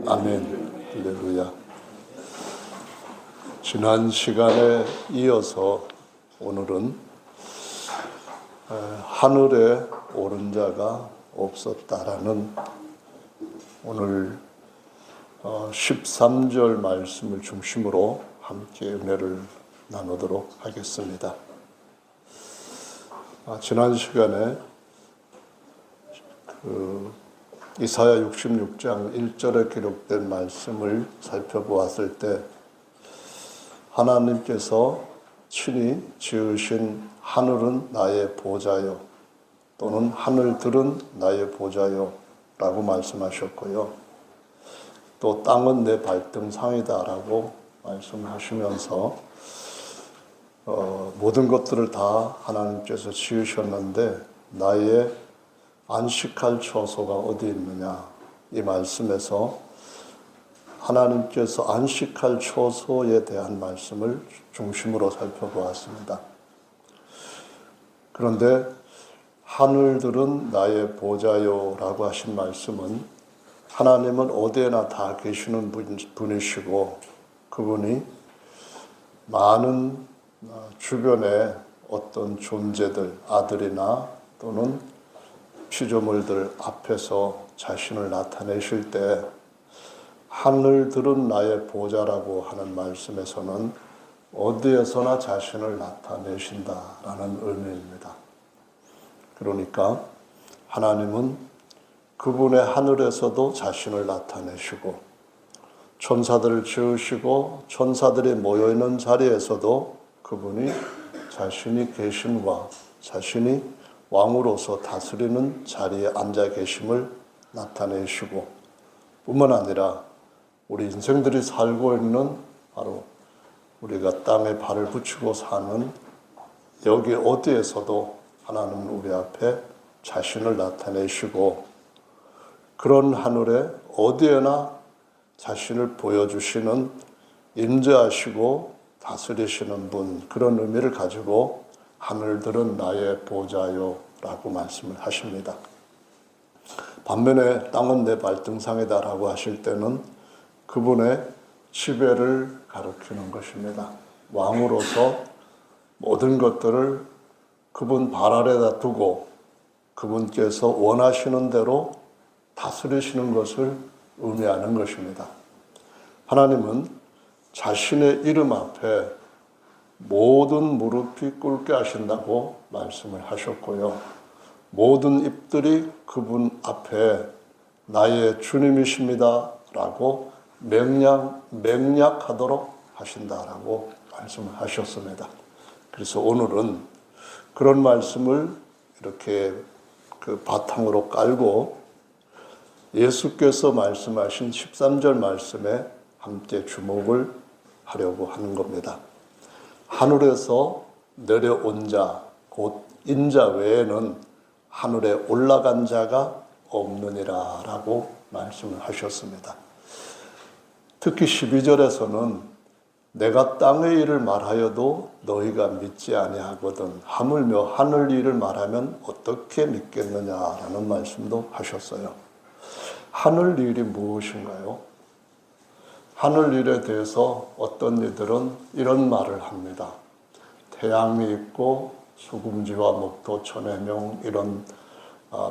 아멘. 할렐루야. 지난 시간에 이어서 오늘은 하늘에 오른 자가 없었다라는 오늘 13절 말씀을 중심으로 함께 은혜를 나누도록 하겠습니다. 지난 시간에 이사야 66장 1절에 기록된 말씀을 살펴보았을 때 하나님께서 친히 지으신 하늘은 나의 보좌요 또는 하늘들은 나의 보좌요 라고 말씀하셨고요. 또 땅은 내 발등상이다 라고 말씀하시면서 모든 것들을 다 하나님께서 지으셨는데 나의 안식할 처소가 어디 있느냐, 이 말씀에서 하나님께서 안식할 처소에 대한 말씀을 중심으로 살펴보았습니다. 그런데 하늘들은 나의 보좌요 라고 하신 말씀은 하나님은 어디에나 다 계시는 분이시고 그분이 많은 주변의 어떤 존재들, 아들이나 또는 피조물들 앞에서 자신을 나타내실 때 하늘들은 나의 보좌라고 하는 말씀에서는 어디에서나 자신을 나타내신다라는 의미입니다. 그러니까 하나님은 그분의 하늘에서도 자신을 나타내시고 천사들을 지으시고 천사들이 모여있는 자리에서도 그분이 자신이 계심과 자신이 왕으로서 다스리는 자리에 앉아 계심을 나타내시고 뿐만 아니라 우리 인생들이 살고 있는 바로 우리가 땅에 발을 붙이고 사는 여기 어디에서도 하나님은 우리 앞에 자신을 나타내시고 그런 하늘에 어디에나 자신을 보여주시는 임재하시고 다스리시는 분, 그런 의미를 가지고 하늘들은 나의 보좌요 라고 말씀을 하십니다. 반면에 땅은 내 발등상이다 라고 하실 때는 그분의 지배를 가리키는 것입니다. 왕으로서 모든 것들을 그분 발 아래다 두고 그분께서 원하시는 대로 다스리시는 것을 의미하는 것입니다. 하나님은 자신의 이름 앞에 모든 무릎이 꿇게 하신다고 말씀을 하셨고요. 모든 입들이 그분 앞에 나의 주님이십니다 라고 맹약하도록 하신다라고 말씀을 하셨습니다. 그래서 오늘은 그런 말씀을 이렇게 그 바탕으로 깔고 예수께서 말씀하신 13절 말씀에 함께 주목을 하려고 하는 겁니다. 하늘에서 내려온 자, 곧 인자 외에는 하늘에 올라간 자가 없느니라 라고 말씀을 하셨습니다. 특히 12절에서는 내가 땅의 일을 말하여도 너희가 믿지 아니하거든 하물며 하늘 일을 말하면 어떻게 믿겠느냐라는 말씀도 하셨어요. 하늘 일이 무엇인가요? 하늘 일에 대해서 어떤 이들은 이런 말을 합니다. 태양이 있고 수금지와 목토, 천해명 이런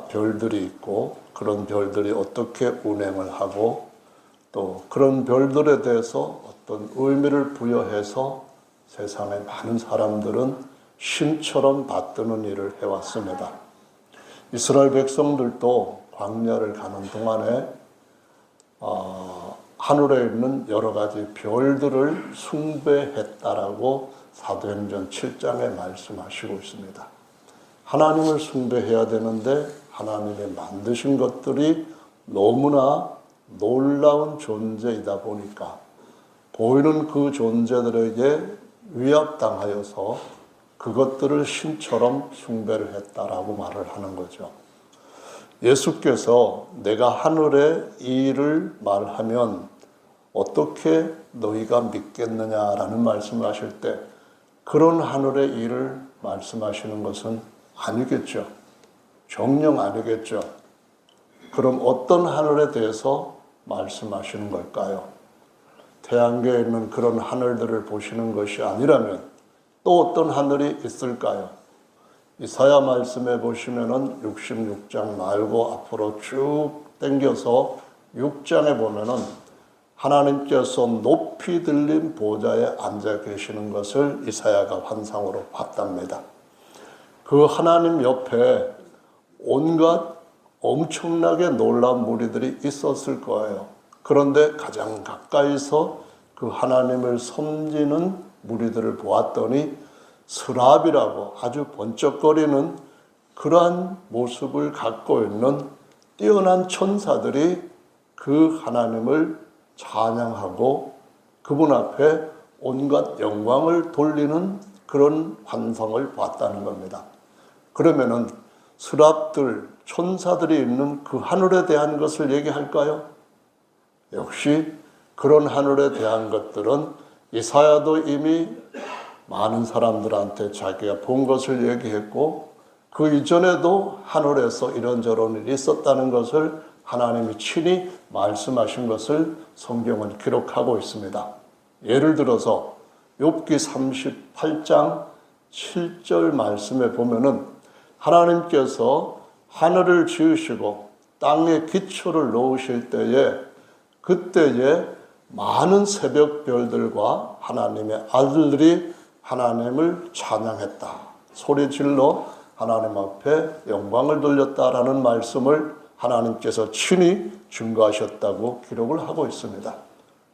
별들이 있고 그런 별들이 어떻게 운행을 하고 또 그런 별들에 대해서 어떤 의미를 부여해서 세상의 많은 사람들은 신처럼 받드는 일을 해왔습니다. 이스라엘 백성들도 광야를 가는 동안에 하늘에 있는 여러 가지 별들을 숭배했다라고 사도행전 7장에 말씀하시고 있습니다. 하나님을 숭배해야 되는데 하나님의 만드신 것들이 너무나 놀라운 존재이다 보니까 보이는 그 존재들에게 위압당하여서 그것들을 신처럼 숭배를 했다라고 말을 하는 거죠. 예수께서 내가 하늘의 이 일을 말하면 어떻게 너희가 믿겠느냐라는 말씀을 하실 때 그런 하늘의 일을 말씀하시는 것은 아니겠죠. 정녕 아니겠죠. 그럼 어떤 하늘에 대해서 말씀하시는 걸까요? 태양계에 있는 그런 하늘들을 보시는 것이 아니라면 또 어떤 하늘이 있을까요? 이사야 말씀에 보시면은 66장 말고 앞으로 쭉 당겨서 6장에 보면은 하나님께서 높이 들린 보좌에 앉아 계시는 것을 이사야가 환상으로 봤답니다. 그 하나님 옆에 온갖 엄청나게 놀라운 무리들이 있었을 거예요. 그런데 가장 가까이서 그 하나님을 섬기는 무리들을 보았더니 스랍이라고 아주 번쩍거리는 그러한 모습을 갖고 있는 뛰어난 천사들이 그 하나님을 찬양하고 그분 앞에 온갖 영광을 돌리는 그런 환상을 봤다는 겁니다. 그러면은 스랍들, 천사들이 있는 그 하늘에 대한 것을 얘기할까요? 역시 그런 하늘에 대한 것들은 이사야도 이미 많은 사람들한테 자기가 본 것을 얘기했고 그 이전에도 하늘에서 이런저런 일이 있었다는 것을 하나님이 친히 말씀하신 것을 성경은 기록하고 있습니다. 예를 들어서 욥기 38장 7절 말씀에 보면은 하나님께서 하늘을 지으시고 땅에 기초를 놓으실 때에 그때에 많은 새벽별들과 하나님의 아들들이 하나님을 찬양했다. 소리질러 하나님 앞에 영광을 돌렸다라는 말씀을 하나님께서 친히 증거하셨다고 기록을 하고 있습니다.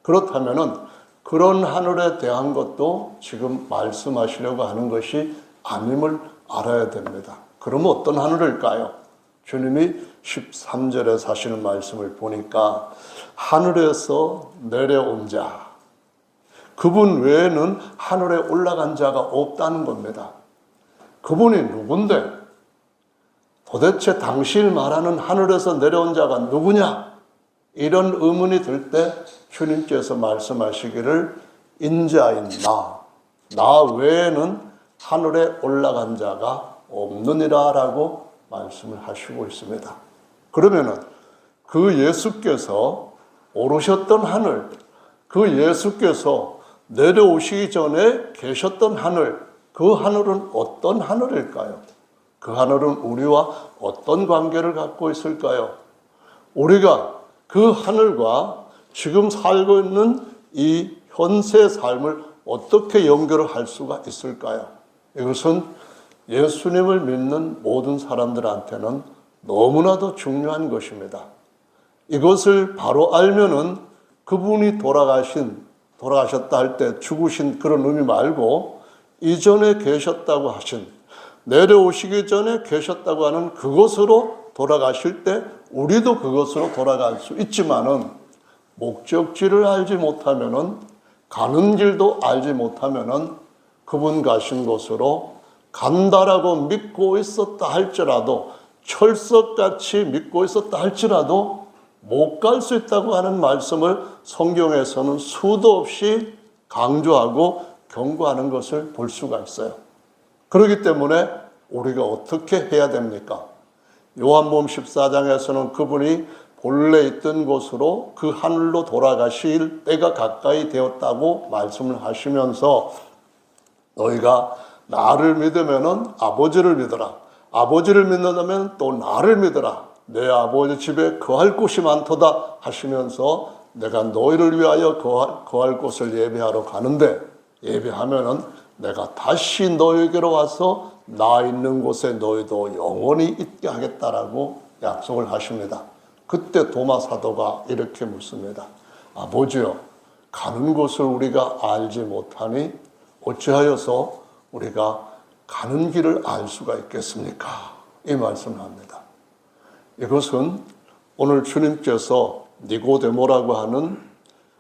그렇다면은 그런 하늘에 대한 것도 지금 말씀하시려고 하는 것이 아님을 알아야 됩니다. 그러면 어떤 하늘일까요? 주님이 13절에 하시는 말씀을 보니까 하늘에서 내려온 자, 그분 외에는 하늘에 올라간 자가 없다는 겁니다. 그분이 누군데? 도대체 당신이 말하는 하늘에서 내려온 자가 누구냐? 이런 의문이 들 때 주님께서 말씀하시기를 인자인 나 외에는 하늘에 올라간 자가 없느니라 라고 말씀을 하시고 있습니다. 그러면은 그 예수께서 오르셨던 하늘, 그 예수께서 내려오시기 전에 계셨던 하늘, 그 하늘은 어떤 하늘일까요? 그 하늘은 우리와 어떤 관계를 갖고 있을까요? 우리가 그 하늘과 지금 살고 있는 이 현세 삶을 어떻게 연결을 할 수가 있을까요? 이것은 예수님을 믿는 모든 사람들한테는 너무나도 중요한 것입니다. 이것을 바로 알면은 그분이 돌아가셨다 할 때 죽으신 그런 의미 말고 이전에 계셨다고 하신, 내려오시기 전에 계셨다고 하는 그것으로 돌아가실 때 우리도 그것으로 돌아갈 수 있지만은 목적지를 알지 못하면은 가는 길도 알지 못하면은 그분 가신 곳으로 간다라고 믿고 있었다 할지라도 철석같이 믿고 있었다 할지라도 못 갈 수 있다고 하는 말씀을 성경에서는 수도 없이 강조하고 경고하는 것을 볼 수가 있어요. 그렇기 때문에 우리가 어떻게 해야 됩니까? 요한복음 14장에서는 그분이 본래 있던 곳으로 그 하늘로 돌아가실 때가 가까이 되었다고 말씀을 하시면서 너희가 나를 믿으면은 아버지를 믿어라. 아버지를 믿는다면 또 나를 믿어라. 내 아버지 집에 거할 곳이 많도다 하시면서 내가 너희를 위하여 거할 곳을 예배하러 가는데 예배하면은 내가 다시 너희에게로 와서 나 있는 곳에 너희도 영원히 있게 하겠다라고 약속을 하십니다. 그때 도마 사도가 이렇게 묻습니다. 아버지여, 가는 곳을 우리가 알지 못하니 어찌하여서 우리가 가는 길을 알 수가 있겠습니까? 이 말씀을 합니다. 이것은 오늘 주님께서 니고데모라고 하는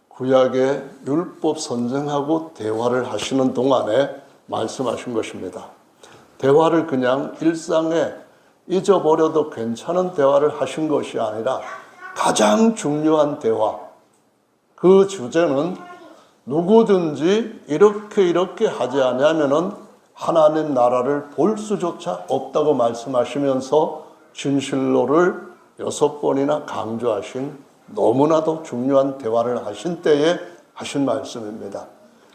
구약의 율법 선생하고 대화를 하시는 동안에 말씀하신 것입니다. 대화를 그냥 일상에 잊어버려도 괜찮은 대화를 하신 것이 아니라 가장 중요한 대화, 그 주제는 누구든지 이렇게 하지 않으면은 하나님 나라를 볼 수조차 없다고 말씀하시면서 진실로를 6번이나 강조하신 너무나도 중요한 대화를 하신 때에 하신 말씀입니다.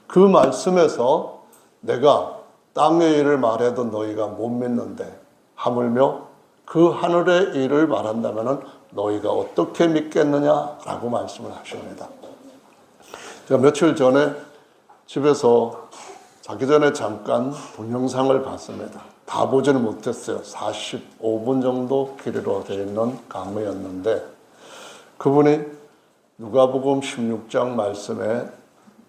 그 말씀에서 내가 땅의 일을 말해도 너희가 못 믿는데 하물며 그 하늘의 일을 말한다면 너희가 어떻게 믿겠느냐라고 말씀을 하십니다. 제가 며칠 전에 집에서 자기 전에 잠깐 동영상을 봤습니다. 다 보지는 못했어요. 45분 정도 길이로 되어 있는 강의였는데 그분이 누가복음 16장 말씀에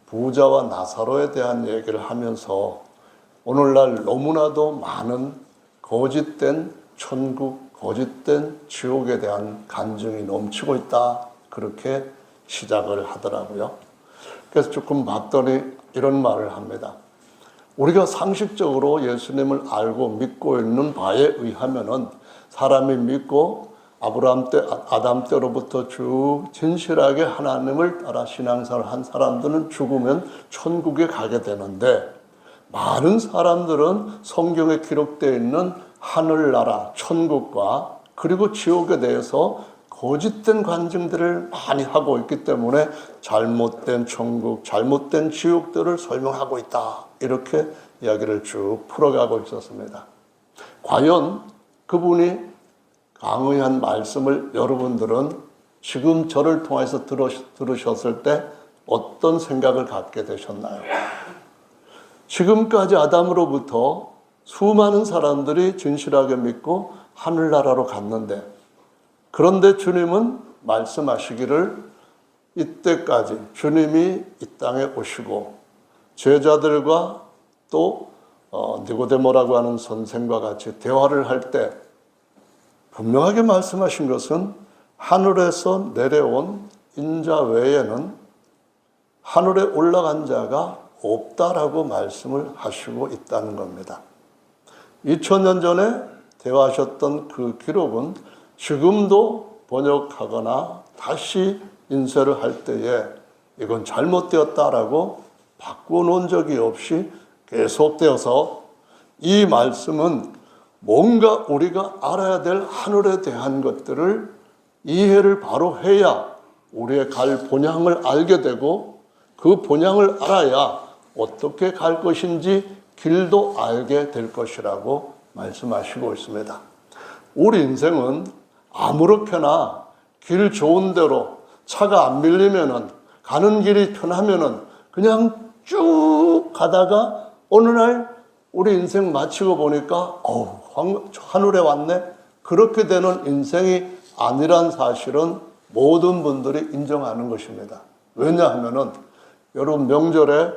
부자와 나사로에 대한 얘기를 하면서 오늘날 너무나도 많은 거짓된 천국, 거짓된 지옥에 대한 간증이 넘치고 있다. 그렇게 시작을 하더라고요. 그래서 조금 봤더니 이런 말을 합니다. 우리가 상식적으로 예수님을 알고 믿고 있는 바에 의하면은 사람이 믿고 아브라함 때, 아담 때로부터 쭉 진실하게 하나님을 따라 신앙생활을 한 사람들은 죽으면 천국에 가게 되는데 많은 사람들은 성경에 기록되어 있는 하늘나라, 천국과 그리고 지옥에 대해서 거짓된 간증들을 많이 하고 있기 때문에 잘못된 천국, 잘못된 지옥들을 설명하고 있다. 이렇게 이야기를 쭉 풀어가고 있었습니다. 과연 그분이 강의한 말씀을 여러분들은 지금 저를 통해서 들으셨을 때 어떤 생각을 갖게 되셨나요? 지금까지 아담으로부터 수많은 사람들이 진실하게 믿고 하늘나라로 갔는데 그런데 주님은 말씀하시기를 이때까지 주님이 이 땅에 오시고 제자들과 또 니고데모라고 하는 선생과 같이 대화를 할 때 분명하게 말씀하신 것은 하늘에서 내려온 인자 외에는 하늘에 올라간 자가 없다라고 말씀을 하시고 있다는 겁니다. 2000년 전에 대화하셨던 그 기록은 지금도 번역하거나 다시 인쇄를 할 때에 이건 잘못되었다라고 바꿔놓은 적이 없이 계속되어서 이 말씀은 뭔가 우리가 알아야 될 하늘에 대한 것들을 이해를 바로 해야 우리의 갈 본향을 알게 되고 그 본향을 알아야 어떻게 갈 것인지 길도 알게 될 것이라고 말씀하시고 있습니다. 우리 인생은 아무렇게나 길 좋은 대로 차가 안 밀리면은 가는 길이 편하면은 그냥 쭉 가다가 어느 날 우리 인생 마치고 보니까 하늘에 왔네. 그렇게 되는 인생이 아니란 사실은 모든 분들이 인정하는 것입니다. 왜냐하면은 여러분 명절에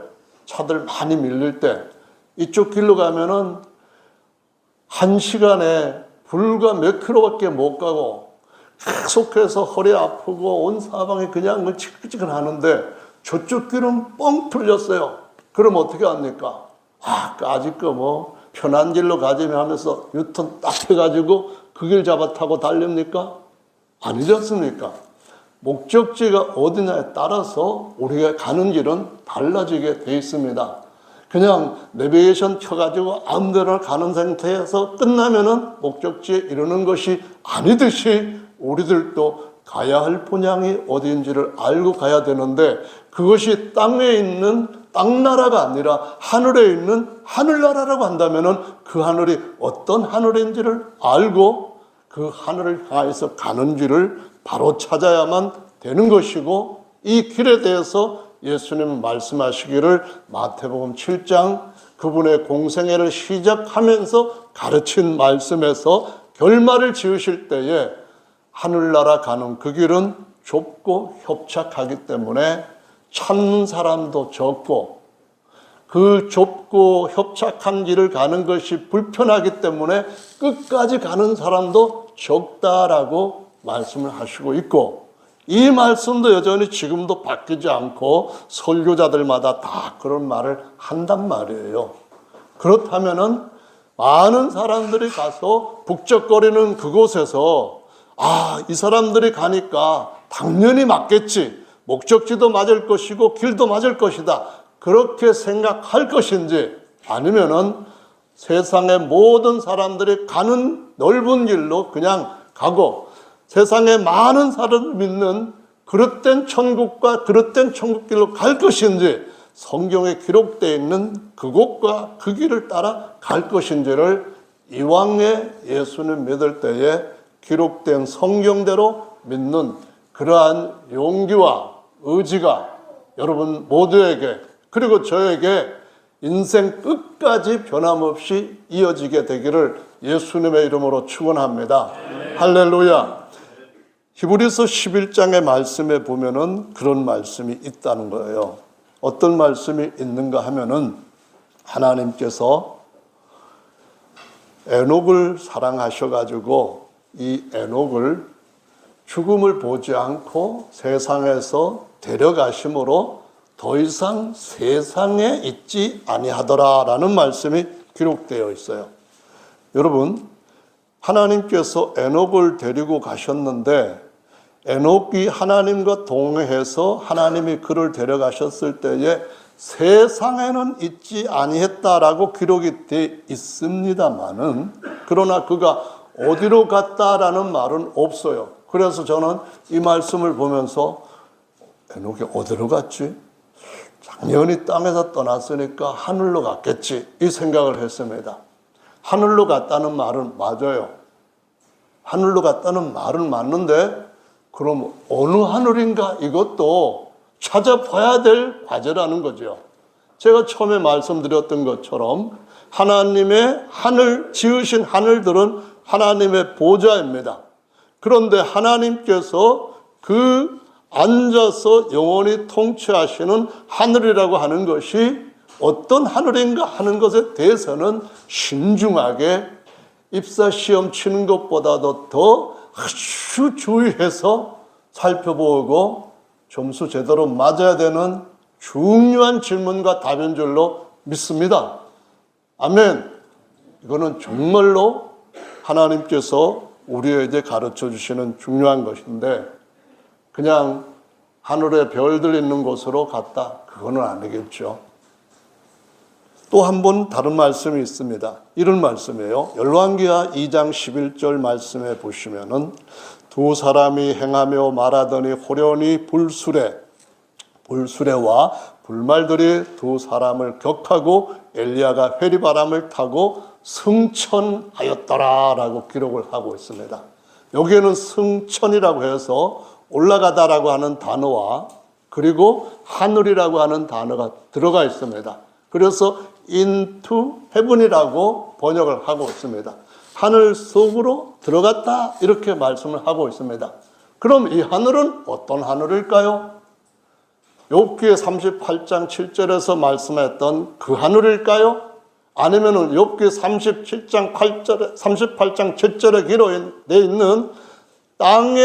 차들 많이 밀릴 때 이쪽 길로 가면은 1시간에 불과 몇 킬로밖에 못 가고 계속해서 허리 아프고 온 사방이 그냥 지글지글 하는데 저쪽 길은 뻥 뚫렸어요. 그럼 어떻게 합니까? 아직 편한 길로 가자며 하면서 유턴 딱 해가지고 그 길 잡아 타고 달립니까? 아니지 않습니까? 목적지가 어디냐에 따라서 우리가 가는 길은 달라지게 돼 있습니다. 그냥 내비게이션 켜가지고 아무 데나 가는 상태에서 끝나면은 목적지에 이르는 것이 아니듯이 우리들도 가야 할 본향이 어디인지를 알고 가야 되는데 그것이 땅에 있는 땅나라가 아니라 하늘에 있는 하늘나라라고 한다면은 그 하늘이 어떤 하늘인지를 알고 그 하늘을 향해서 가는 길을 바로 찾아야만 되는 것이고 이 길에 대해서 예수님 말씀하시기를 마태복음 7장 그분의 공생애를 시작하면서 가르친 말씀에서 결말을 지으실 때에 하늘나라 가는 그 길은 좁고 협착하기 때문에 찾는 사람도 적고 그 좁고 협착한 길을 가는 것이 불편하기 때문에 끝까지 가는 사람도 적다라고 말씀을 하시고 있고 이 말씀도 여전히 지금도 바뀌지 않고 설교자들마다 다 그런 말을 한단 말이에요. 그렇다면은 많은 사람들이 가서 북적거리는 그곳에서 이 사람들이 가니까 당연히 맞겠지. 목적지도 맞을 것이고 길도 맞을 것이다. 그렇게 생각할 것인지 아니면은 세상의 모든 사람들이 가는 넓은 길로 그냥 가고 세상에 많은 사람을 믿는 그릇된 천국과 그릇된 천국길로 갈 것인지, 성경에 기록되어 있는 그곳과 그 길을 따라 갈 것인지를 이왕에 예수님 믿을 때에 기록된 성경대로 믿는 그러한 용기와 의지가 여러분 모두에게, 그리고 저에게 인생 끝까지 변함없이 이어지게 되기를 예수님의 이름으로 축원합니다. 할렐루야. 히브리서 11장의 말씀에 보면은 그런 말씀이 있다는 거예요. 어떤 말씀이 있는가 하면은, 하나님께서 에녹을 사랑하셔가지고 이 에녹을 죽음을 보지 않고 세상에서 데려가심으로 더 이상 세상에 있지 아니하더라라는 말씀이 기록되어 있어요. 여러분, 하나님께서 에녹을 데리고 가셨는데, 에녹이 하나님과 동행해서 하나님이 그를 데려가셨을 때에 세상에는 있지 아니했다라고 기록이 되어 있습니다만은, 그러나 그가 어디로 갔다라는 말은 없어요. 그래서 저는 이 말씀을 보면서 에녹이 어디로 갔지? 당연히 땅에서 떠났으니까 하늘로 갔겠지, 이 생각을 했습니다. 하늘로 갔다는 말은 맞아요. 하늘로 갔다는 말은 맞는데, 그럼 어느 하늘인가, 이것도 찾아봐야 될 과제라는 거죠. 제가 처음에 말씀드렸던 것처럼 하나님의 하늘, 지으신 하늘들은 하나님의 보좌입니다. 그런데 하나님께서 그 앉아서 영원히 통치하시는 하늘이라고 하는 것이 어떤 하늘인가 하는 것에 대해서는 신중하게 입사시험 치는 것보다도 더 아주 주의해서 살펴보고 점수 제대로 맞아야 되는 중요한 질문과 답인 줄로 믿습니다. 아멘. 이거는 정말로 하나님께서 우리에게 가르쳐 주시는 중요한 것인데, 그냥 하늘에 별들 있는 곳으로 갔다, 그거는 아니겠죠. 또 한 번 다른 말씀이 있습니다. 이런 말씀이에요. 열왕기하 2장 11절 말씀에 보시면은, 두 사람이 행하며 말하더니 호련히 불수레와 불말들이 두 사람을 격하고 엘리야가 회리바람을 타고 승천하였더라라고 기록을 하고 있습니다. 여기에는 승천이라고 해서 올라가다라고 하는 단어와 그리고 하늘이라고 하는 단어가 들어가 있습니다. 그래서 into heaven이라고 번역을 하고 있습니다. 하늘 속으로 들어갔다, 이렇게 말씀을 하고 있습니다. 그럼 이 하늘은 어떤 하늘일까요? 욥기 38장 7절에서 말씀했던 그 하늘일까요? 아니면은 욥기 38장 7절에 기록되어 있는 땅에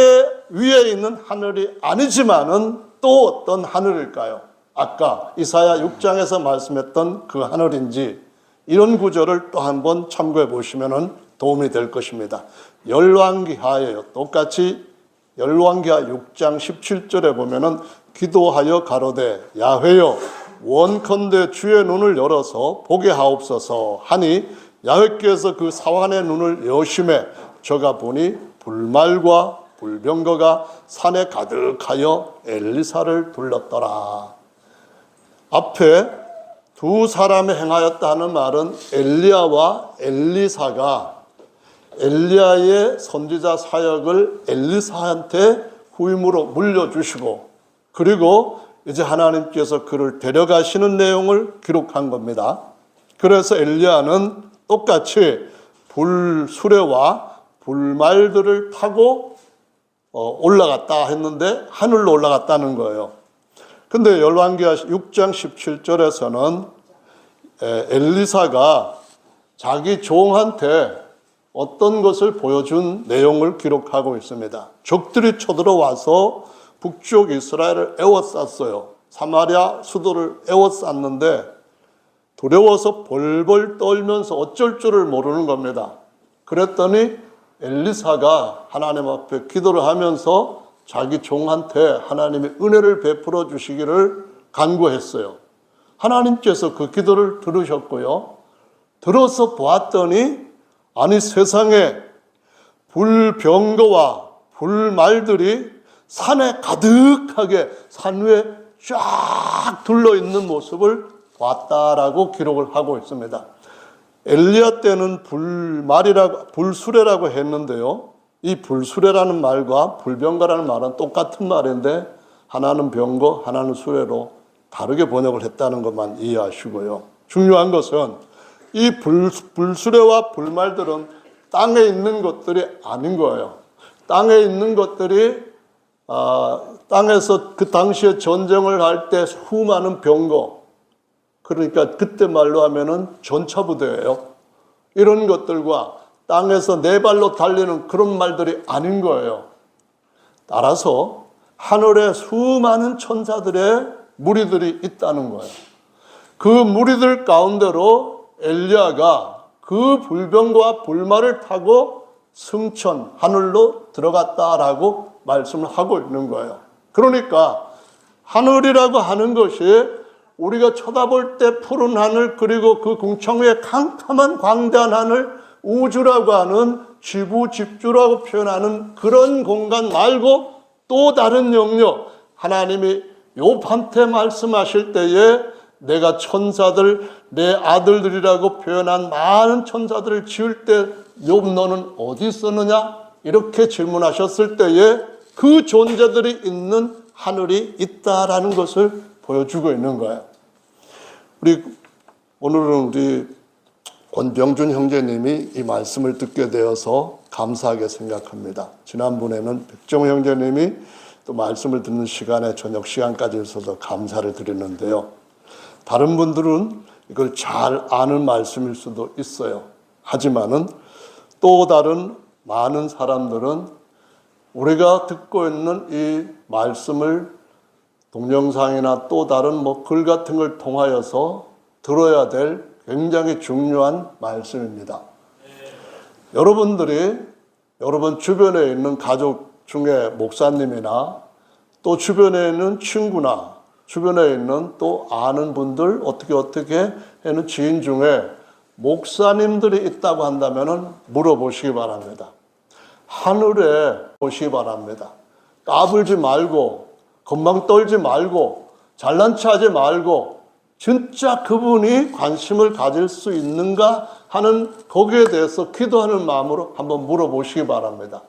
위에 있는 하늘이 아니지만은 또 어떤 하늘일까요? 아까 이사야 6장에서 말씀했던 그 하늘인지, 이런 구절을 또 한번 참고해 보시면 도움이 될 것입니다. 열왕기하예요. 똑같이 열왕기하 6장 17절에 보면은 기도하여 가로되 야훼여 원컨대 주의 눈을 열어서 보게 하옵소서 하니 야훼께서 그 사환의 눈을 여심해 저가 보니 불말과 불병거가 산에 가득하여 엘리사를 둘렀더라. 앞에 두 사람이 행하였다 하는 말은 엘리야와 엘리사가 엘리야의 선지자 사역을 엘리사한테 후임으로 물려주시고, 그리고 이제 하나님께서 그를 데려가시는 내용을 기록한 겁니다. 그래서 엘리야는 똑같이 불수레와 불말들을 타고 올라갔다 했는데 하늘로 올라갔다는 거예요. 근데 열왕기하 6장 17절에서는 엘리사가 자기 종한테 어떤 것을 보여준 내용을 기록하고 있습니다. 적들이 쳐들어와서 북쪽 이스라엘을 에워쌌어요. 사마리아 수도를 에워쌌는데 두려워서 벌벌 떨면서 어쩔 줄을 모르는 겁니다. 그랬더니 엘리사가 하나님 앞에 기도를 하면서 자기 종한테 하나님의 은혜를 베풀어 주시기를 간구했어요. 하나님께서 그 기도를 들으셨고요. 들어서 보았더니 아니 세상에 불병거와 불말들이 산에 가득하게 산 위에 쫙 둘러있는 모습을 봤다라고 기록을 하고 있습니다. 엘리야 때는 불수레라고 했는데요. 이 불수레라는 말과 불병거라는 말은 똑같은 말인데 하나는 병거, 하나는 수레로 다르게 번역을 했다는 것만 이해하시고요. 중요한 것은 이 불수레와 불말들은 땅에 있는 것들이 아닌 거예요. 땅에 있는 것들이 땅에서 그 당시에 전쟁을 할 때 수많은 병거, 그러니까 그때 말로 하면은 전차부대예요. 이런 것들과 땅에서 네 발로 달리는 그런 말들이 아닌 거예요. 따라서 하늘에 수많은 천사들의 무리들이 있다는 거예요. 그 무리들 가운데로 엘리야가 그 불병과 불말을 타고 승천, 하늘로 들어갔다라고 말씀을 하고 있는 거예요. 그러니까 하늘이라고 하는 것이 우리가 쳐다볼 때 푸른 하늘, 그리고 그 궁창 위에 캄캄한 광대한 하늘, 우주라고 하는 지부, 집주라고 표현하는 그런 공간 말고 또 다른 영역, 하나님이 욥한테 말씀하실 때에 내가 천사들, 내 아들들이라고 표현한 많은 천사들을 지을 때 욥 너는 어디 있었느냐? 이렇게 질문하셨을 때에 그 존재들이 있는 하늘이 있다라는 것을 보여주고 있는 거예요. 오늘은 우리 권병준 형제님이 이 말씀을 듣게 되어서 감사하게 생각합니다. 지난번에는 백정 형제님이 또 말씀을 듣는 시간에 저녁 시간까지 있어서 감사를 드리는데요. 다른 분들은 이걸 잘 아는 말씀일 수도 있어요. 하지만은 또 다른 많은 사람들은 우리가 듣고 있는 이 말씀을 동영상이나 또 다른 글 같은 걸 통하여서 들어야 될 굉장히 중요한 말씀입니다. 여러분들이 여러분 주변에 있는 가족 중에 목사님이나 또 주변에 있는 친구나 주변에 있는 또 아는 분들 어떻게 하는 지인 중에 목사님들이 있다고 한다면 물어보시기 바랍니다. 하늘에 보시기 바랍니다. 까불지 말고 건방 떨지 말고 잘난 체하지 말고 진짜 그분이 관심을 가질 수 있는가 하는 거기에 대해서 기도하는 마음으로 한번 물어보시기 바랍니다.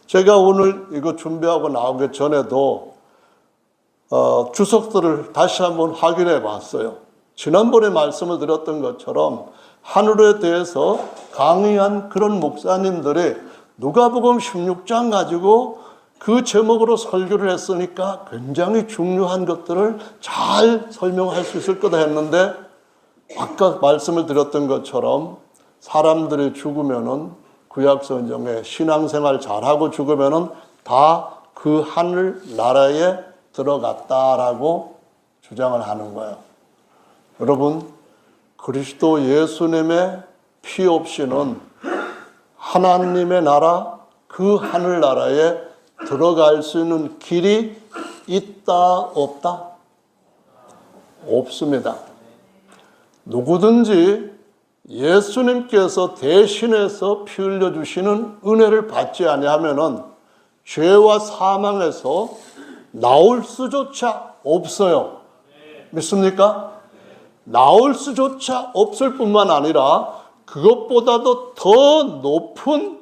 제가 오늘 이거 준비하고 나오기 전에도 주석들을 다시 한번 확인해 봤어요. 지난번에 말씀을 드렸던 것처럼 하늘에 대해서 강의한 그런 목사님들이 누가복음 16장 가지고 그 제목으로 설교를 했으니까 굉장히 중요한 것들을 잘 설명할 수 있을 거다 했는데 아까 말씀을 드렸던 것처럼 사람들이 죽으면은 구약성경에 신앙생활 잘하고 죽으면은 다 그 하늘 나라에 들어갔다라고 주장을 하는 거예요. 여러분, 그리스도 예수님의 피 없이는 하나님의 나라, 그 하늘나라에 들어갈 수 있는 길이 있다, 없다? 없습니다. 누구든지 예수님께서 대신해서 피 흘려주시는 은혜를 받지 아니하면은 죄와 사망에서 나올 수조차 없어요. 믿습니까? 나올 수조차 없을 뿐만 아니라 그것보다도 더 높은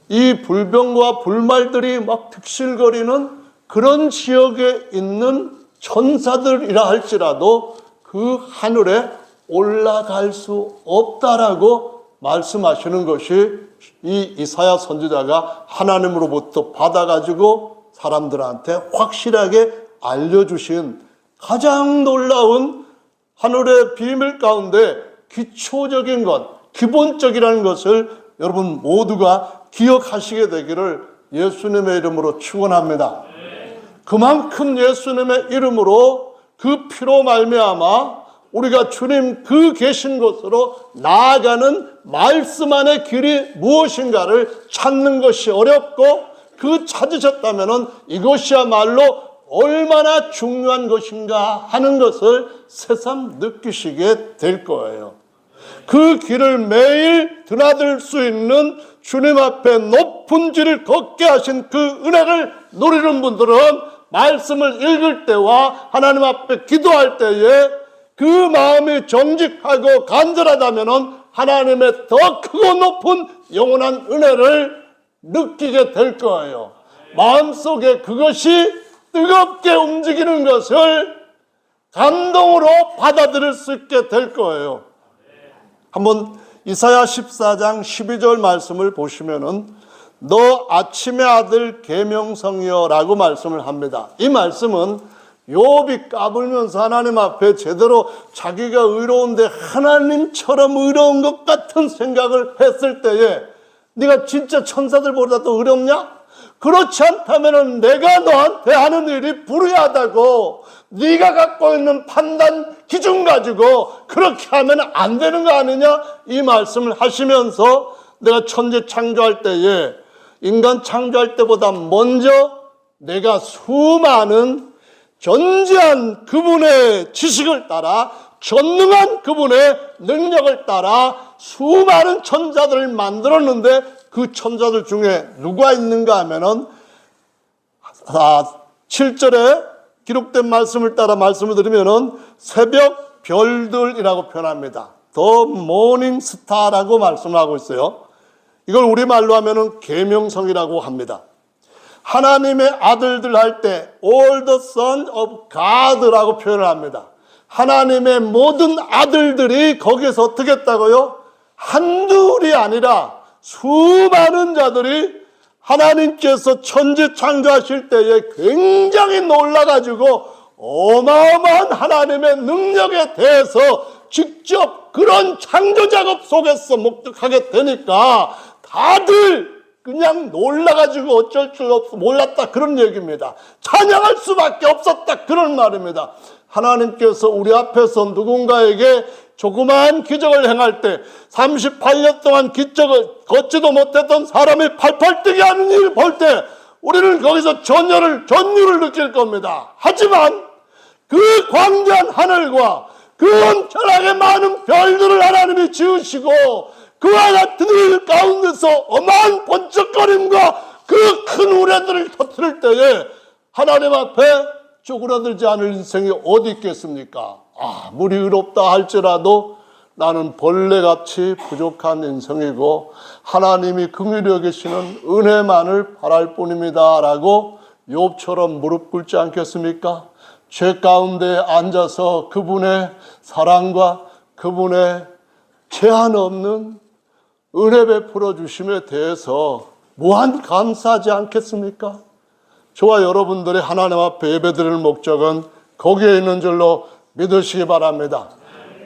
이 불병과 불말들이 막 득실거리는 그런 지역에 있는 천사들이라 할지라도 그 하늘에 올라갈 수 없다라고 말씀하시는 것이 이 이사야 선지자가 하나님으로부터 받아가지고 사람들한테 확실하게 알려주신 가장 놀라운 하늘의 비밀 가운데 기초적인 것, 기본적이라는 것을 여러분 모두가 기억하시게 되기를 예수님의 이름으로 축원합니다. 그만큼 예수님의 이름으로 그 피로 말미암아 우리가 주님 그 계신 곳으로 나아가는 말씀 안의 길이 무엇인가를 찾는 것이 어렵고 그 찾으셨다면 이것이야말로 얼마나 중요한 것인가 하는 것을 새삼 느끼시게 될 거예요. 그 길을 매일 드나들 수 있는 주님 앞에 높은 길을 걷게 하신 그 은혜를 누리는 분들은 말씀을 읽을 때와 하나님 앞에 기도할 때에 그 마음이 정직하고 간절하다면 하나님의 더 크고 높은 영원한 은혜를 느끼게 될 거예요. 마음속에 그것이 뜨겁게 움직이는 것을 감동으로 받아들일 수 있게 될 거예요. 한번 이사야 14장 12절 말씀을 보시면은 너 아침의 아들 계명성이여 라고 말씀을 합니다. 이 말씀은 욥이 까불면서 하나님 앞에 제대로 자기가 의로운데 하나님처럼 의로운 것 같은 생각을 했을 때에 네가 진짜 천사들보다도 의롭냐? 그렇지 않다면 내가 너한테 하는 일이 불의하다고 네가 갖고 있는 판단 기준 가지고 그렇게 하면 안 되는 거 아니냐? 이 말씀을 하시면서 내가 천지 창조할 때에 인간 창조할 때보다 먼저 내가 수많은 전지한 그분의 지식을 따라 전능한 그분의 능력을 따라 수많은 천사들을 만들었는데 그 천사들 중에 누가 있는가 하면은 7절에 기록된 말씀을 따라 말씀을 드리면은 새벽 별들이라고 표현합니다. The Morning Star라고 말씀하고 있어요. 이걸 우리말로 하면은 계명성이라고 합니다. 하나님의 아들들 할 때 all the sons of God라고 표현을 합니다. 하나님의 모든 아들들이 거기에서 어떻게 했다고요? 한둘이 아니라 수많은 자들이 하나님께서 천지 창조하실 때에 굉장히 놀라가지고 어마어마한 하나님의 능력에 대해서 직접 그런 창조 작업 속에서 목격하게 되니까 다들 그냥 놀라가지고 어쩔 줄 없어 몰랐다 그런 얘기입니다. 찬양할 수밖에 없었다 그런 말입니다. 하나님께서 우리 앞에서 누군가에게 조그마한 기적을 행할 때 38년 동안 기적을 걷지도 못했던 사람이 팔팔 뛰게 하는 일을 볼 때 우리는 거기서 전율을 느낄 겁니다. 하지만 그 광대한 하늘과 그 엄청나게 많은 별들을 하나님이 지으시고 그와 같은 일 가운데서 어마한 번쩍거림과 그 큰 우레들을 터뜨릴 때에 하나님 앞에 쪼그라들지 않을 인생이 어디 있겠습니까? 아무리 의롭다 할지라도 나는 벌레같이 부족한 인생이고 하나님이 긍휼히 여기시는 은혜만을 바랄 뿐입니다 라고 욥처럼 무릎 꿇지 않겠습니까? 죄 가운데 앉아서 그분의 사랑과 그분의 제한 없는 은혜 베풀어 주심에 대해서 무한 감사하지 않겠습니까? 저와 여러분들의 하나님 앞에 예배드리는 목적은 거기에 있는 줄로 믿으시기 바랍니다.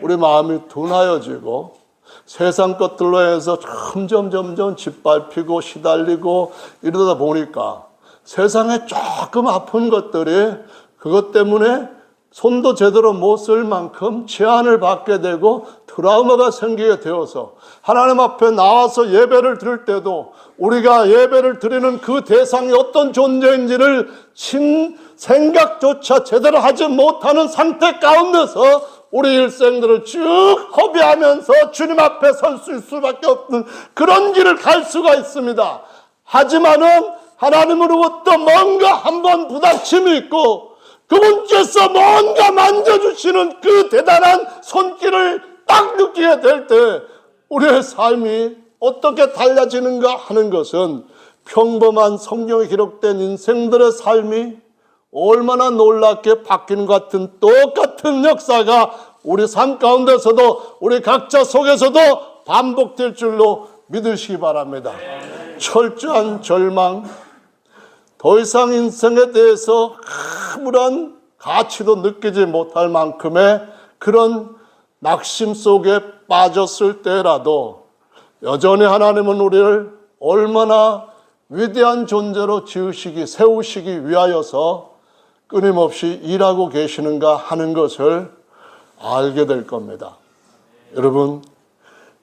우리 마음이 둔하여지고 세상 것들로 해서 점점 짓밟히고 시달리고 이러다 보니까 세상에 조금 아픈 것들이 그것 때문에 손도 제대로 못 쓸 만큼 제한을 받게 되고 트라우마가 생기게 되어서 하나님 앞에 나와서 예배를 드릴 때도 우리가 예배를 드리는 그 대상이 어떤 존재인지를 생각조차 제대로 하지 못하는 상태 가운데서 우리 일생들을 쭉 허비하면서 주님 앞에 설 수 있을 수밖에 없는 그런 길을 갈 수가 있습니다. 하지만은 하나님으로부터 뭔가 한번 부닥침이 있고 그분께서 뭔가 만져주시는 그 대단한 손길을 딱 느끼게 될 때 우리의 삶이 어떻게 달라지는가 하는 것은 평범한 성경에 기록된 인생들의 삶이 얼마나 놀랍게 바뀌는 것 같은 똑같은 역사가 우리 삶 가운데서도 우리 각자 속에서도 반복될 줄로 믿으시기 바랍니다. 철저한 절망, 더 이상 인생에 대해서 아무런 가치도 느끼지 못할 만큼의 그런 낙심 속에 빠졌을 때라도 여전히 하나님은 우리를 얼마나 위대한 존재로 세우시기 위하여서 끊임없이 일하고 계시는가 하는 것을 알게 될 겁니다. 여러분,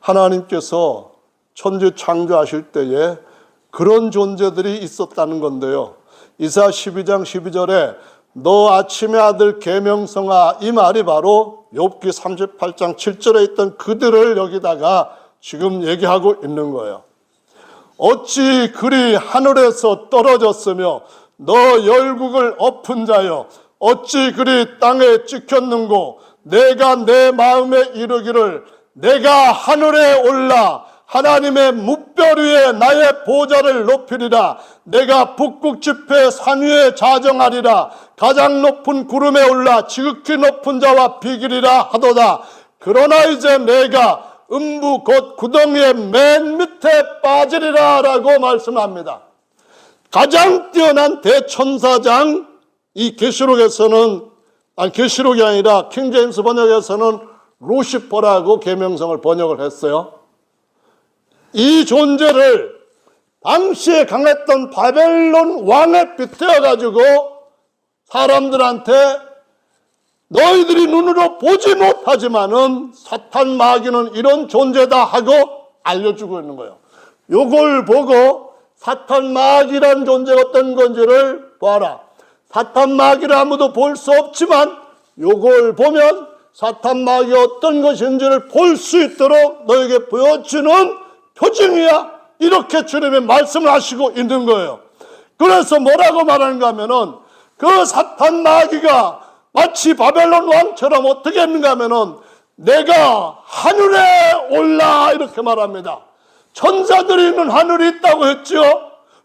하나님께서 천지 창조하실 때에 그런 존재들이 있었다는 건데요. 이사야 12장 12절에 너 아침의 아들 계명성아, 이 말이 바로 욥기 38장 7절에 있던 그들을 여기다가 지금 얘기하고 있는 거예요. 어찌 그리 하늘에서 떨어졌으며 너 열국을 엎은 자여, 어찌 그리 땅에 찍혔는고. 내가 내 마음에 이르기를 내가 하늘에 올라 하나님의 뭇별 위에 나의 보좌를 높이리라. 내가 북극 지폐 산 위에 자정하리라. 가장 높은 구름에 올라 지극히 높은 자와 비기리라 하도다. 그러나 이제 내가 음부 곧 구덩이의 맨 밑에 빠지리라 라고 말씀합니다. 가장 뛰어난 대천사장, 이 계시록에서는, 계시록이 아니라 킹제임스 번역에서는 루시퍼라고 계명성을 번역을 했어요. 이 존재를 당시에 강했던 바벨론 왕에 빗대어가지고 사람들한테 너희들이 눈으로 보지 못하지만은 사탄 마귀는 이런 존재다 하고 알려주고 있는 거예요. 요걸 보고 사탄 마귀란 존재가 어떤 건지를 봐라. 사탄 마귀를 아무도 볼 수 없지만 요걸 보면 사탄 마귀가 어떤 것인지를 볼 수 있도록 너에게 보여주는 표징이야. 이렇게 주님이 말씀을 하시고 있는 거예요. 그래서 뭐라고 말하는가 하면은 그 사탄 마귀가 마치 바벨론 왕처럼 어떻게 했는가 하면은 내가 하늘에 올라 이렇게 말합니다. 천사들이 있는 하늘이 있다고 했죠.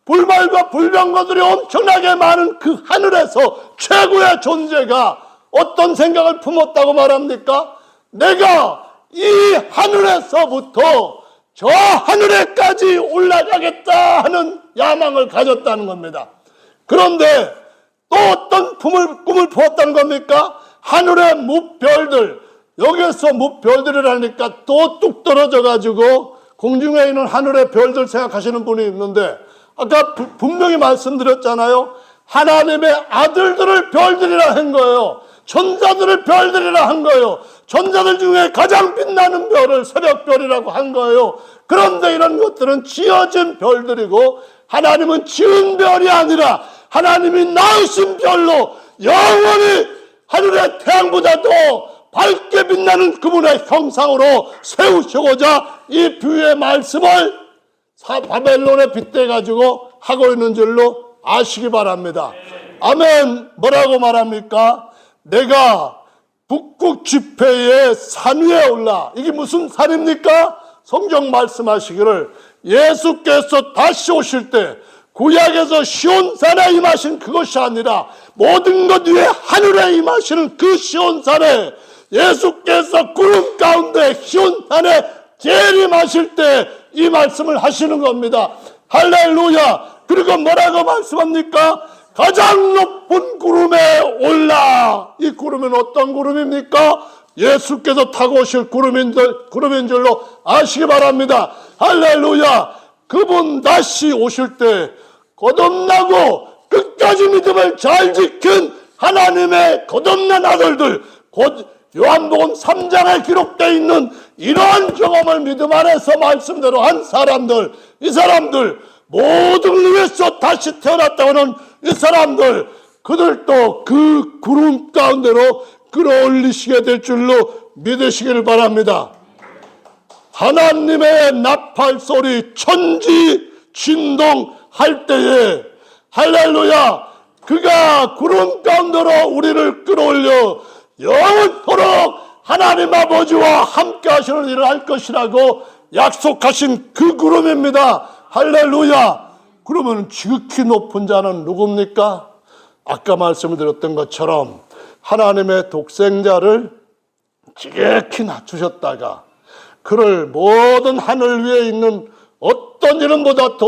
불말과 불병거들이 엄청나게 많은 그 하늘에서 최고의 존재가 어떤 생각을 품었다고 말합니까? 내가 이 하늘에서부터 저 하늘에까지 올라가겠다 하는 야망을 가졌다는 겁니다. 그런데 또 어떤 꿈을 품었다는 겁니까? 하늘의 무별들, 여기서 무별들이라니까 또 뚝 떨어져 가지고 공중에 있는 하늘의 별들 생각하시는 분이 있는데, 아까 분명히 말씀드렸잖아요. 하나님의 아들들을 별들이라 한 거예요. 천사들을 별들이라 한 거예요. 천사들 중에 가장 빛나는 별을 새벽별이라고 한 거예요. 그런데 이런 것들은 지어진 별들이고 하나님은 지은 별이 아니라 하나님이 낳으신 별로 영원히 하늘의 태양보다도 밝게 빛나는 그분의 형상으로 세우시고자 이 비유의 말씀을 바벨론에 빗대가지고 하고 있는 줄로 아시기 바랍니다. 아멘. 뭐라고 말합니까? 내가 북극 지폐의 산 위에 올라. 이게 무슨 산입니까? 성경 말씀하시기를 예수께서 다시 오실 때 구약에서 시온산에 임하신 그것이 아니라 모든 것 위에 하늘에 임하시는 그 시온산에 예수께서 구름 가운데 시온산에 재림하실 때 이 말씀을 하시는 겁니다. 할렐루야. 그리고 뭐라고 말씀합니까? 가장 높은 구름에 올라. 이 구름은 어떤 구름입니까? 예수께서 타고 오실 구름인 줄로 아시기 바랍니다. 할렐루야. 그분 다시 오실 때 거듭나고 끝까지 믿음을 잘 지킨 하나님의 거듭난 아들들, 곧 요한복음 3장에 기록되어 있는 이러한 경험을 믿음 안에서 말씀대로 한 사람들, 이 사람들 모든 위에서 다시 태어났다고는 이 사람들, 그들도 그 구름 가운데로 끌어올리시게 될 줄로 믿으시기를 바랍니다. 하나님의 나팔 소리 천지 진동할 때에 할렐루야, 그가 구름 가운데로 우리를 끌어올려 영원토록 하나님 아버지와 함께 하시는 일을 할 것이라고 약속하신 그 구름입니다. 할렐루야. 그러면 지극히 높은 자는 누굽니까? 아까 말씀드렸던 것처럼 하나님의 독생자를 지극히 낮추셨다가 그를 모든 하늘 위에 있는 어떤 이름보다 더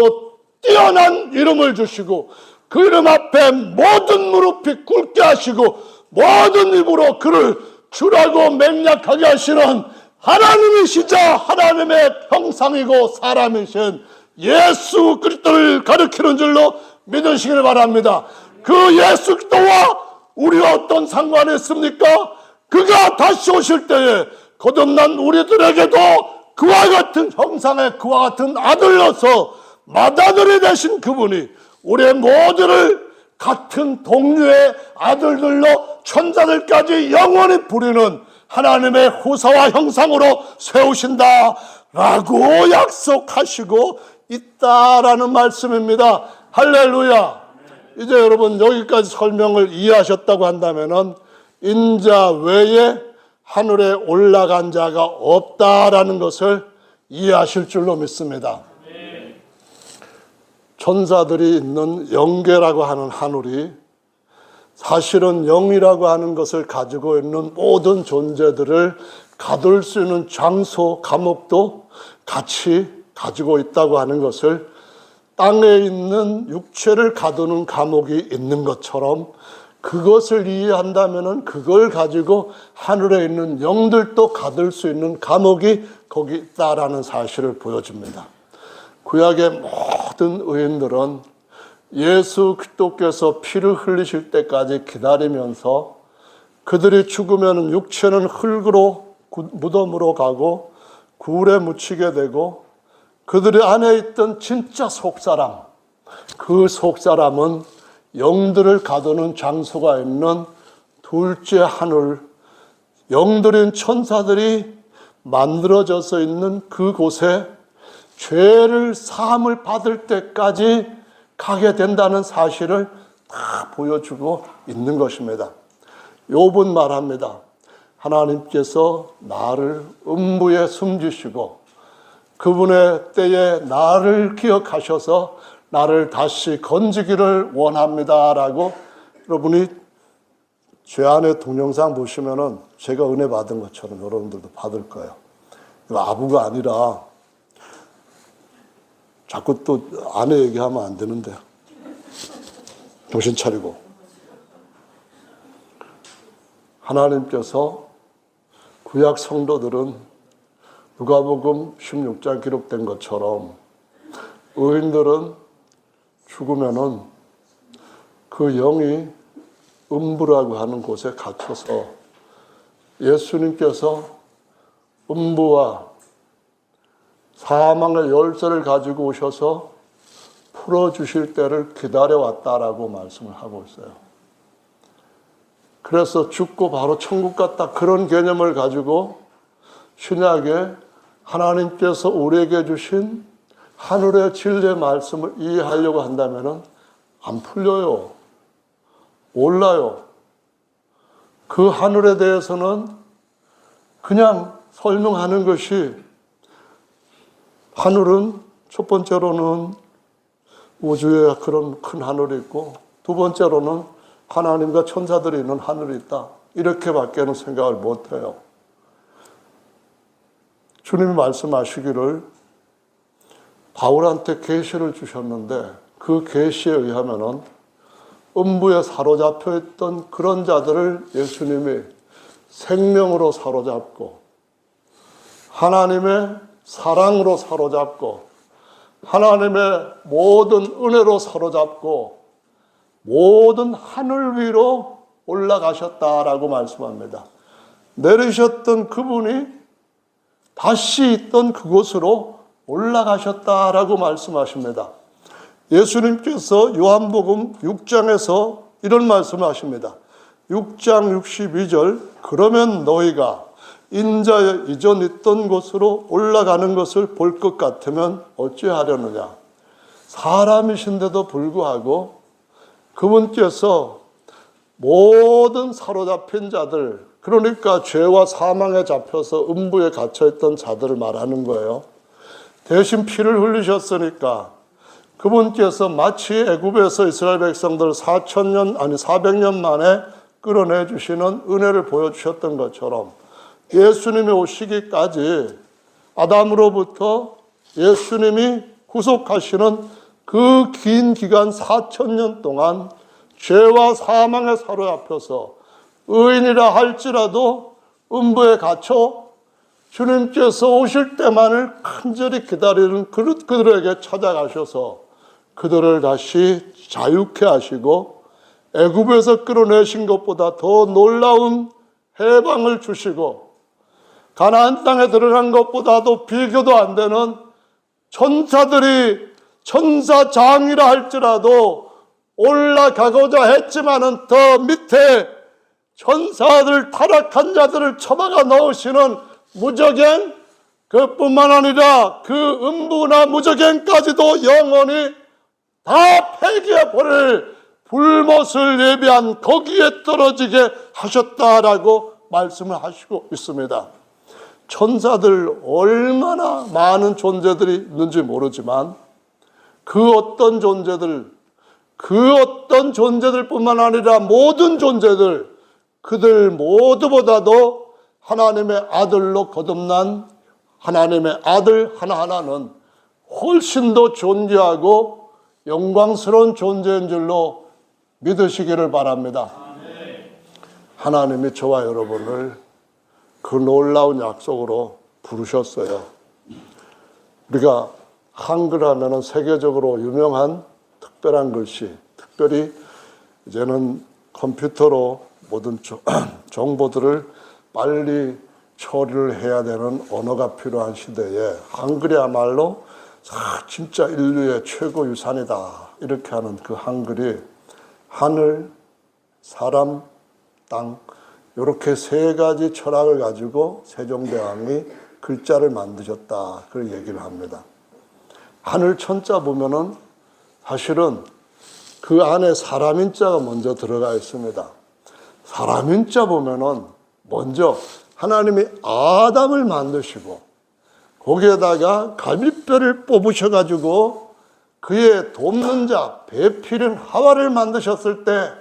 뛰어난 이름을 주시고 그 이름 앞에 모든 무릎이 꿇게 하시고 모든 입으로 그를 주라고 맹약하게 하시는 하나님이시자 하나님의 형상이고 사람이신 예수 그리스도를 가리키는 줄로 믿으시길 바랍니다. 그 예수 그리스도와 우리가 어떤 상관이 있습니까? 그가 다시 오실 때에 거듭난 우리들에게도 그와 같은 형상의 그와 같은 아들로서 맏아들이 되신 그분이 우리의 모두를 같은 동류의 아들들로 천사들까지 영원히 부리는 하나님의 후사와 형상으로 세우신다라고 약속하시고 있다라는 말씀입니다. 할렐루야. 이제 여러분 여기까지 설명을 이해하셨다고 한다면은 인자 외에 하늘에 올라간 자가 없다라는 것을 이해하실 줄로 믿습니다. 천사들이 있는 영계라고 하는 하늘이 사실은 영이라고 하는 것을 가지고 있는 모든 존재들을 가둘 수 있는 장소, 감옥도 같이 가지고 있다고 하는 것을, 땅에 있는 육체를 가두는 감옥이 있는 것처럼 그것을 이해한다면 그걸 가지고 하늘에 있는 영들도 가둘 수 있는 감옥이 거기 있다라는 사실을 보여줍니다. 구약의 모든 의인들은 예수 그리스도께서 피를 흘리실 때까지 기다리면서 그들이 죽으면 육체는 흙으로 무덤으로 가고 굴에 묻히게 되고 그들의 안에 있던 진짜 속사람, 그 속사람은 영들을 가두는 장소가 있는 둘째 하늘, 영들인 천사들이 만들어져서 있는 그곳에 죄를 사함을 받을 때까지 가게 된다는 사실을 다 보여주고 있는 것입니다. 욥은 말합니다. 하나님께서 나를 음부에 숨기시고 그분의 때에 나를 기억하셔서 나를 다시 건지기를 원합니다라고, 여러분이 제 안에 동영상 보시면은 제가 은혜 받은 것처럼 여러분들도 받을 거예요. 이거 아부가 아니라 자꾸 또 아내 얘기하면 안 되는데 정신 차리고. 하나님께서 구약 성도들은 누가복음 16장 기록된 것처럼 의인들은 죽으면은 그 영이 음부라고 하는 곳에 갇혀서 예수님께서 음부와 사망의 열쇠를 가지고 오셔서 풀어주실 때를 기다려왔다라고 말씀을 하고 있어요. 그래서 죽고 바로 천국 갔다, 그런 개념을 가지고 신약에 하나님께서 우리에게 주신 하늘의 진리의 말씀을 이해하려고 한다면 안 풀려요. 몰라요. 그 하늘에 대해서는 그냥 설명하는 것이, 하늘은 첫 번째로는 우주에 그런 큰 하늘이 있고 두 번째로는 하나님과 천사들이 있는 하늘이 있다, 이렇게밖에는 생각을 못해요. 주님이 말씀하시기를 바울한테 계시를 주셨는데 그 계시에 의하면은 음부에 사로잡혀 있던 그런 자들을 예수님이 생명으로 사로잡고 하나님의 사랑으로 사로잡고 하나님의 모든 은혜로 사로잡고 모든 하늘 위로 올라가셨다라고 말씀합니다. 내리셨던 그분이 다시 있던 그곳으로 올라가셨다라고 말씀하십니다. 예수님께서 요한복음 6장에서 이런 말씀을 하십니다. 6장 62절, 그러면 너희가 인자의 이전 있던 곳으로 올라가는 것을 볼 것 같으면 어찌하려느냐. 사람이신데도 불구하고 그분께서 모든 사로잡힌 자들, 그러니까 죄와 사망에 잡혀서 음부에 갇혀있던 자들을 말하는 거예요. 대신 피를 흘리셨으니까 그분께서 마치 애굽에서 이스라엘 백성들 400년 만에 끌어내 주시는 은혜를 보여주셨던 것처럼 예수님이 오시기까지 아담으로부터 예수님이 구속하시는 그 긴 기간 4000년 동안 죄와 사망에 사로잡혀서 의인이라 할지라도 음부에 갇혀 주님께서 오실 때만을 간절히 기다리는 그들에게 찾아가셔서 그들을 다시 자유케 하시고 애굽에서 끌어내신 것보다 더 놀라운 해방을 주시고 가나안 땅에 들어간 것보다도 비교도 안 되는 천사들이 천사장이라 할지라도 올라가고자 했지만은 더 밑에 천사들, 타락한 자들을 처박아 넣으시는 무저갱, 그뿐만 아니라 그 음부나 무저갱까지도 영원히 다 폐기해 버릴 불못을 예비한 거기에 떨어지게 하셨다라고 말씀을 하시고 있습니다. 천사들 얼마나 많은 존재들이 있는지 모르지만 그 어떤 존재들뿐만 아니라 모든 존재들, 그들 모두보다도 하나님의 아들로 거듭난 하나님의 아들 하나하나는 훨씬 더 존귀하고 영광스러운 존재인 줄로 믿으시기를 바랍니다. 하나님이 저와 여러분을 그 놀라운 약속으로 부르셨어요. 우리가 한글 하면은 세계적으로 유명한 특별한 글씨, 특별히 이제는 컴퓨터로 모든 정보들을 빨리 처리를 해야 되는 언어가 필요한 시대에 한글이야말로 진짜 인류의 최고 유산이다 이렇게 하는 그 한글이 하늘, 사람, 땅 이렇게 세 가지 철학을 가지고 세종대왕이 글자를 만드셨다 그걸 얘기를 합니다. 하늘 천자 보면은 사실은 그 안에 사람인자가 먼저 들어가 있습니다. 사람인자 보면은 먼저 하나님이 아담을 만드시고 거기에다가 갈빗뼈를 뽑으셔가지고 그의 돕는 자 배필인 하와를 만드셨을 때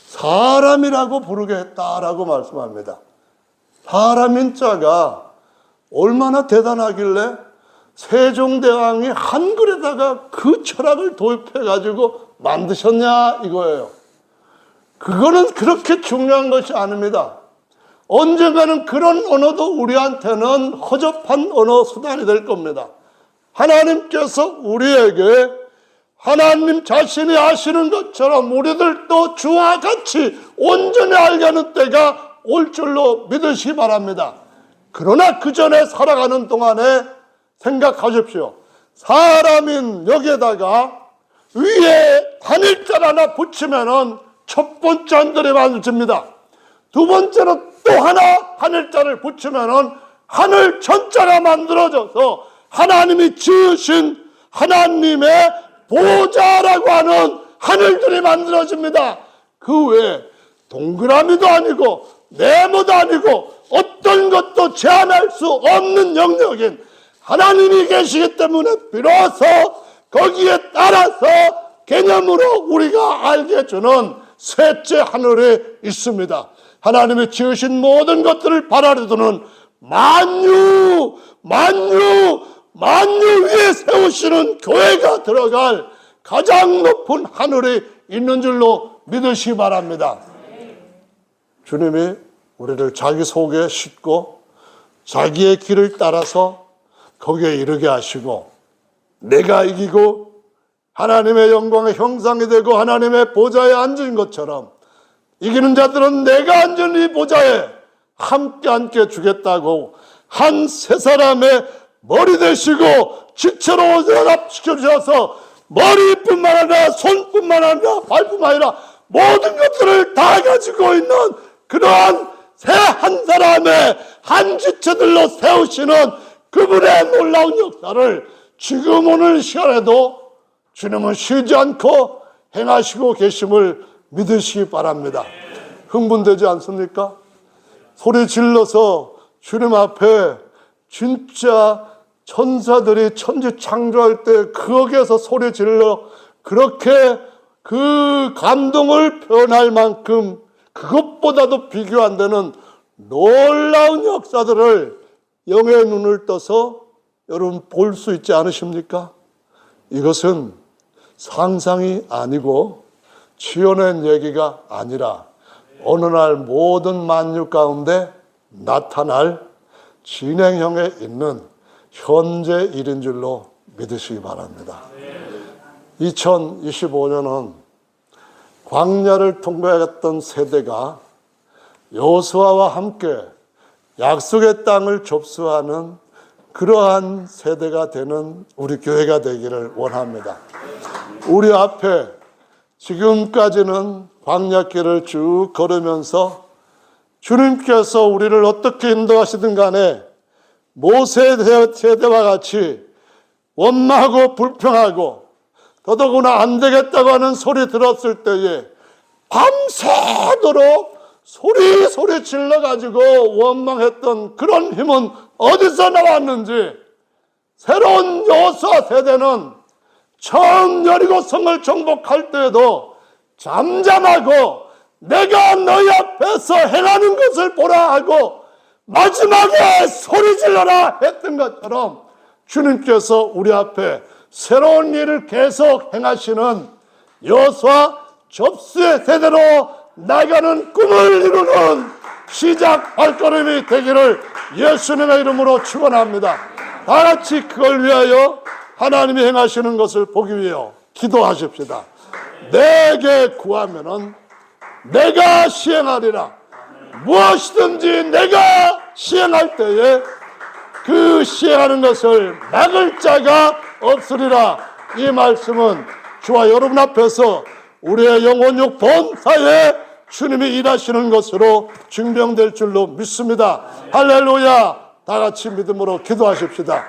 사람이라고 부르게 했다라고 말씀합니다. 사람인자가 얼마나 대단하길래 세종대왕이 한글에다가 그 철학을 도입해가지고 만드셨냐 이거예요. 그거는 그렇게 중요한 것이 아닙니다. 언젠가는 그런 언어도 우리한테는 허접한 언어 수단이 될 겁니다. 하나님께서 우리에게 하나님 자신이 아시는 것처럼 우리들도 주와 같이 온전히 알게 하는 때가 올 줄로 믿으시기 바랍니다. 그러나 그 전에 살아가는 동안에 생각하십시오. 사람인 여기에다가 위에 하늘자 하나 붙이면은 첫 번째 하늘이 만들어집니다. 두 번째로 또 하나 하늘자를 붙이면은 하늘 천자가 만들어져서 하나님이 지으신 하나님의 보좌라고 하는 하늘들이 만들어집니다. 그 외에 동그라미도 아니고 네모도 아니고 어떤 것도 제한할 수 없는 영역인 하나님이 계시기 때문에 비로소 거기에 따라서 개념으로 우리가 알게 해주는 셋째 하늘에 있습니다. 하나님이 지으신 모든 것들을 발아래 두는 만유 위에 세우시는 교회가 들어갈 가장 높은 하늘에 있는 줄로 믿으시기 바랍니다. 주님이 우리를 자기 속에 싣고 자기의 길을 따라서 거기에 이르게 하시고 내가 이기고 하나님의 영광의 형상이 되고 하나님의 보좌에 앉은 것처럼 이기는 자들은 내가 앉은 이 보좌에 함께 앉게 주겠다고 한 세 사람의 머리 되시고 지체로 연합시켜 주셔서 머리뿐만 아니라 손뿐만 아니라 발뿐만 아니라 모든 것들을 다 가지고 있는 그러한 새 한 사람의 한 지체들로 세우시는 그분의 놀라운 역사를 지금 오늘 시간에도 주님은 쉬지 않고 행하시고 계심을 믿으시기 바랍니다. 흥분되지 않습니까? 소리 질러서 주님 앞에 진짜 천사들이 천지 창조할 때 거기에서 소리 질러 그렇게 그 감동을 표현할 만큼 그것보다도 비교 안 되는 놀라운 역사들을 영의 눈을 떠서 여러분 볼 수 있지 않으십니까? 이것은 상상이 아니고 지어낸 얘기가 아니라 어느 날 모든 만유 가운데 나타날 진행형에 있는 현재 일인 줄로 믿으시기 바랍니다. 2025년은 광야를 통과했던 세대가 여호수아와 함께 약속의 땅을 접수하는 그러한 세대가 되는 우리 교회가 되기를 원합니다. 우리 앞에 지금까지는 광야길을 쭉 걸으면서 주님께서 우리를 어떻게 인도하시든 간에 모세 세대와 같이 원망하고 불평하고 더더구나 안 되겠다고 하는 소리 들었을 때에 밤새도록 소리 질러가지고 원망했던 그런 힘은 어디서 나왔는지, 새로운 여호수아 세대는 처음 여리고성을 정복할 때에도 잠잠하고 내가 너희 앞에서 행하는 것을 보라 하고 마지막에 소리 질러라 했던 것처럼 주님께서 우리 앞에 새로운 일을 계속 행하시는 여호수아 접수의 세대로 나가는 꿈을 이루는 시작 발걸음이 되기를 예수님의 이름으로 축원합니다. 다 같이 그걸 위하여 하나님이 행하시는 것을 보기 위해 기도하십시다. 내게 구하면은 내가 시행하리라. 무엇이든지 내가 시행할 때에 그 시행하는 것을 막을 자가 없으리라. 이 말씀은 주와 여러분 앞에서 우리의 영혼육 본사에 주님이 일하시는 것으로 증명될 줄로 믿습니다. 할렐루야. 다 같이 믿음으로 기도하십시다.